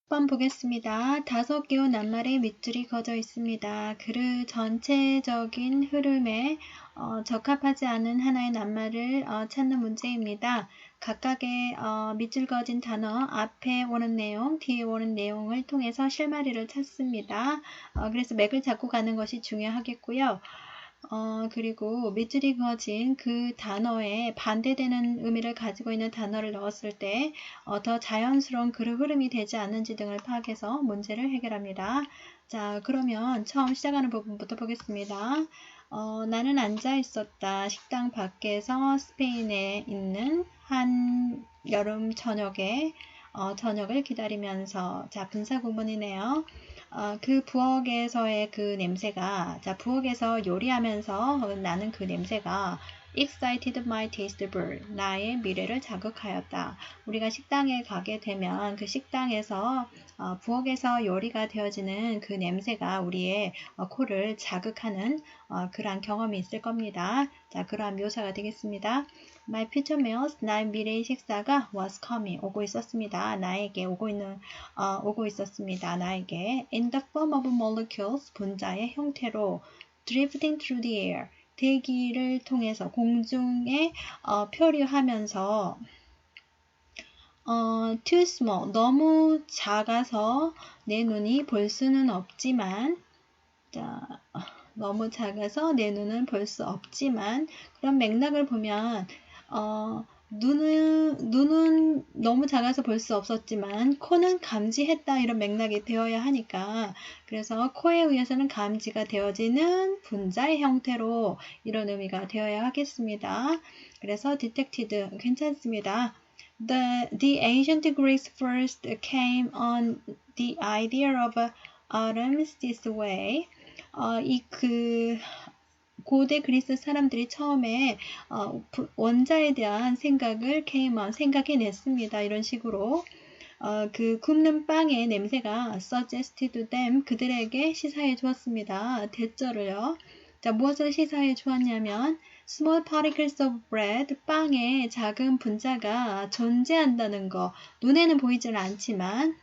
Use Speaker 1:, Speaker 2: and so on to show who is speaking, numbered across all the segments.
Speaker 1: 번 보겠습니다. 5개의 낱말에 밑줄이 그어져 있습니다. 그 전체적인 흐름에 적합하지 않은 하나의 낱말을 찾는 문제입니다. 각각의 밑줄 그어진 단어, 앞에 오는 내용, 뒤에 오는 내용을 통해서 실마리를 찾습니다. 그래서 맥을 잡고 가는 것이 중요하겠고요. 그리고 밑줄이 그어진 그 단어에 반대되는 의미를 가지고 있는 단어를 넣었을 때 더 자연스러운 그룹 흐름이 되지 않는지 등을 파악해서 문제를 해결합니다. 자, 그러면 처음 시작하는 부분부터 보겠습니다. 나는 앉아 있었다. 식당 밖에서 스페인에 있는 한 여름 저녁에 저녁을 기다리면서. 자, 분사 구문이네요. 그 부엌에서의 그 냄새가, 자, 부엌에서 요리하면서 나는 그 냄새가 excited my taste bud, 나의 미래를 자극하였다. 우리가 식당에 가게 되면 그 식당에서 부엌에서 요리가 되어지는 그 냄새가 우리의 코를 자극하는 그러한 경험이 있을 겁니다. 자, 그러한 묘사가 되겠습니다. My future meals, 나의 미래의 식사가 was coming, 오고 있었습니다. 나에게 오고 있었습니다. 나에게 in the form of molecules, 분자의 형태로 drifting through the air, 대기를 통해서 공중에 표류하면서 too small, 너무 작아서 내 눈이 볼 수는 없지만, 자, 너무 작아서 내 눈은 볼 수 없지만, 그런 맥락을 보면 눈은 너무 작아서 볼 수 없었지만 코는 감지했다, 이런 맥락이 되어야 하니까, 그래서 코에 의해서는 감지가 되어지는 분자의 형태로 이런 의미가 되어야 하겠습니다. 그래서 detected 괜찮습니다. The ancient Greeks first came on the idea of atoms this way. 고대 그리스 사람들이 처음에 원자에 대한 생각을 생각해냈습니다. 이런 식으로 그 굽는 빵의 냄새가 suggested to them, 그들에게 시사해 주었습니다. 대절을요. 자, 무엇을 시사해 주었냐면 small particles of bread, 빵의 작은 분자가 존재한다는 거. 눈에는 보이지는 않지만,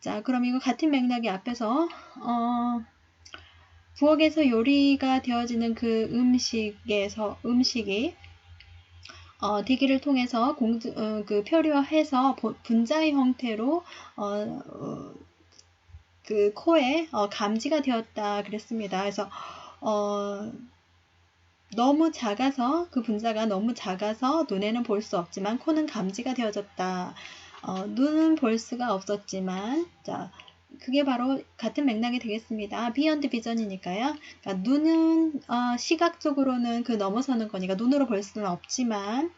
Speaker 1: 자, 그럼 이거 같은 맥락이 앞에서 부엌에서 요리가 되어지는 그 음식이 대기를 통해서 그 표류해서 분자의 형태로 그 코에 감지가 되었다 그랬습니다. 그래서 너무 작아서, 그 분자가 너무 작아서 눈에는 볼 수 없지만 코는 감지가 되어졌다. 눈은 볼 수가 없었지만, 자, 그게 바로 같은 맥락이 되겠습니다. beyond vision이니까요. 그러니까 눈은 시각적으로는 그 넘어서는 거니까 눈으로 볼 수는 없지만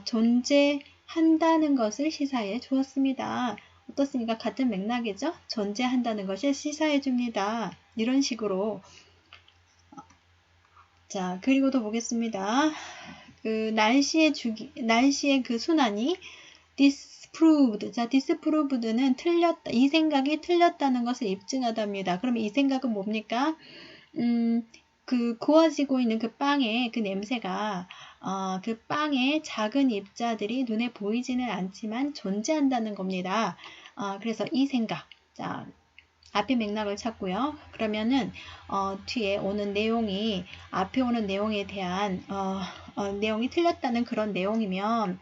Speaker 1: 존재한다는 것을 시사해 주었습니다. 어떻습니까? 같은 맥락이죠? 존재한다는 것을 시사해 줍니다. 이런 식으로. 자, 그리고 또 보겠습니다. 그 날씨의 그 순환이 disproved. 자, disproved는 틀렸다. 이 생각이 틀렸다는 것을 입증하답니다. 그러면 이 생각은 뭡니까? 그 구워지고 있는 그 빵의 그 냄새가 그 빵의 작은 입자들이 눈에 보이지는 않지만 존재한다는 겁니다. 그래서 이 생각. 자, 앞에 맥락을 찾고요. 그러면은 뒤에 오는 내용이, 앞에 오는 내용에 대한 내용이 틀렸다는 그런 내용이면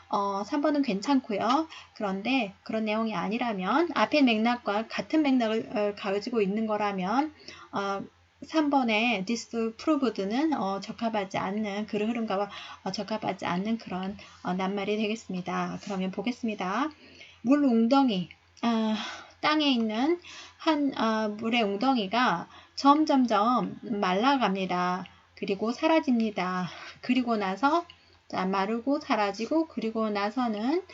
Speaker 1: 3번은 괜찮고요. 그런데 그런 내용이 아니라면, 앞에 맥락과 같은 맥락을 가지고 있는 거라면 3번의 disproved는 적합하지 않는, 그 흐름과 적합하지 않는 그런 낱말이 되겠습니다. 그러면 보겠습니다. 물 웅덩이, 땅에 있는 한 물의 웅덩이가 점점점 말라갑니다. 그리고 사라집니다. 그리고 나서, 자, 마르고 사라지고, 그리고 나서는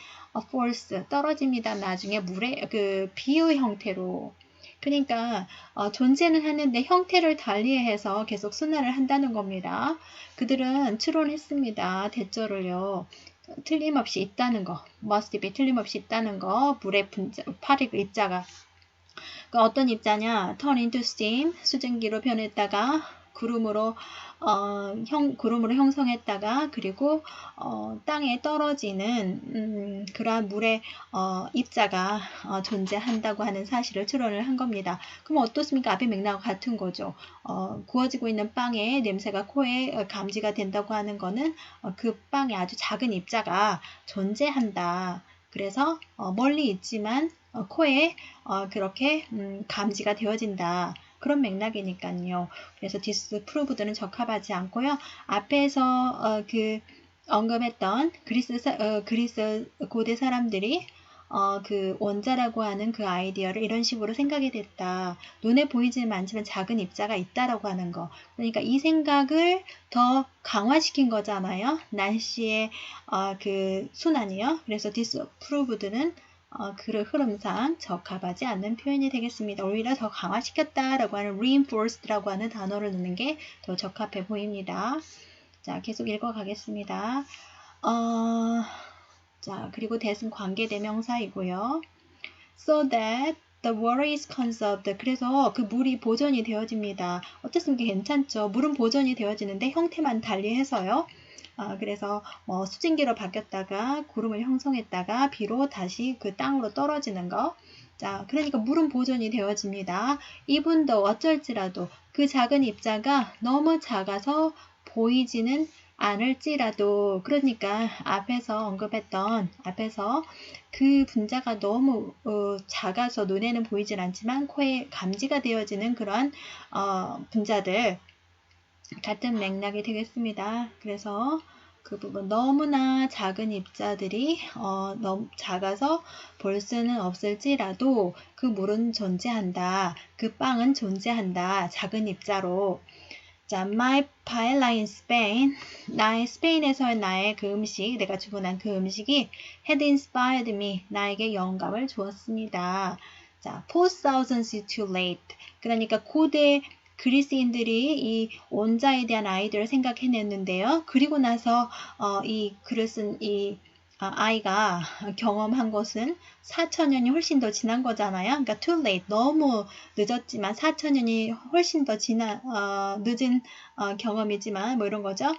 Speaker 1: falls, 떨어집니다. 나중에 물의 그 비유 형태로. 그러니까 존재는 하는데 형태를 달리해서 계속 순환을 한다는 겁니다. 그들은 추론했습니다. 대절을요. 틀림없이 있다는 거, must be, 틀림없이 있다는 거, 물의 분자, 입자가. 그러니까 어떤 입자냐? turn into steam, 수증기로 변했다가 구름으로 구름으로 형성했다가 그리고 땅에 떨어지는 그러한 물의 입자가 존재한다고 하는 사실을 추론을 한 겁니다. 그럼 어떻습니까? 앞의 맥락과 같은 거죠. 구워지고 있는 빵의 냄새가 코에 감지가 된다고 하는 거는 그 빵에 아주 작은 입자가 존재한다. 그래서 멀리 있지만 코에 그렇게 감지가 되어진다. 그런 맥락이니까요. 그래서 디스프루브드는 적합하지 않고요. 앞에서 언급했던 그리스 고대 사람들이 그 원자라고 하는 그 아이디어를 이런 식으로 생각이 됐다. 눈에 보이지는 않지만 작은 입자가 있다라고 하는 거. 그러니까 이 생각을 더 강화시킨 거잖아요. 날씨의 그 순환이요. 그래서 disproved는 그 흐름상 적합하지 않는 표현이 되겠습니다. 오히려 더 강화시켰다라고 하는 reinforced라고 하는 단어를 넣는 게 더 적합해 보입니다. 자, 계속 읽어가겠습니다. 자, 그리고 that은 관계대명사이고요. So that the water is conserved. 그래서 그 물이 보존이 되어집니다. 어떻습니까? 괜찮죠? 물은 보존이 되어지는데 형태만 달리해서요. 그래서 수증기로 바뀌었다가 구름을 형성했다가 비로 다시 그 땅으로 떨어지는 거. 자, 그러니까 물은 보존이 되어집니다. 이분도 어쩔지라도 그 작은 입자가 너무 작아서 보이지는 않을지라도, 그러니까 앞에서 그 분자가 너무 작아서 눈에는 보이질 않지만 코에 감지가 되어지는 그러한 분자들, 같은 맥락이 되겠습니다. 그래서 그 부분 너무나 작은 입자들이 너무 작아서 볼 수는 없을지라도 그 물은 존재한다. 그 빵은 존재한다. 작은 입자로. 자, my paella in Spain. 스페인에서의 나의 그 음식, 내가 주문한 그 음식이 had inspired me. 나에게 영감을 주었습니다. 자, 4,000 is too late. 그러니까 고대 그리스인들이 이 원자에 대한 아이디어를 생각해냈는데요. 그리고 나서 이 글을 쓴 이 아이가 경험한 것은 4,000년이 훨씬 더 지난 거잖아요. 그러니까 too late, 너무 늦었지만 4,000년이 훨씬 더 늦은 경험이지만 뭐 이런 거죠.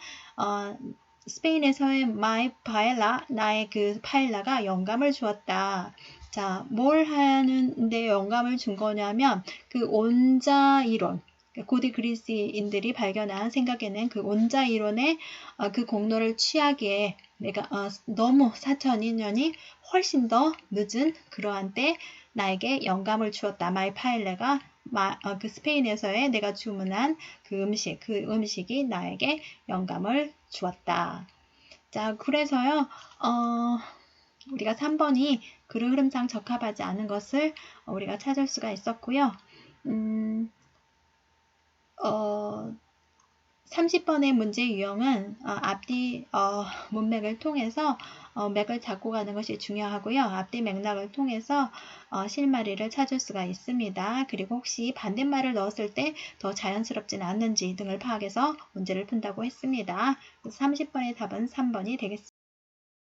Speaker 1: 스페인에서의 my paella, 나의 그 파엘라가 영감을 주었다. 자, 뭘 하는데 영감을 준 거냐면 그 원자 이론, 고대 그리스인들이 발견한 생각에는 그 원자 이론의 그 공로를 취하기에 내가 너무 4,000년이 훨씬 더 늦은 그러한 때 나에게 영감을 주었다. 마이 파일레가 그 스페인에서의 내가 주문한 그 음식이 나에게 영감을 주었다. 자, 그래서요, 우리가 3번이 그릇 흐름상 적합하지 않은 것을 우리가 찾을 수가 있었고요. 30번의 문제 유형은 앞뒤 문맥을 통해서 맥을 잡고 가는 것이 중요하고요. 앞뒤 맥락을 통해서 실마리를 찾을 수가 있습니다. 그리고 혹시 반대말을 넣었을 때 더 자연스럽지는 않는지 등을 파악해서 문제를 푼다고 했습니다. 그래서 30번의 답은 3번이 되겠습니다.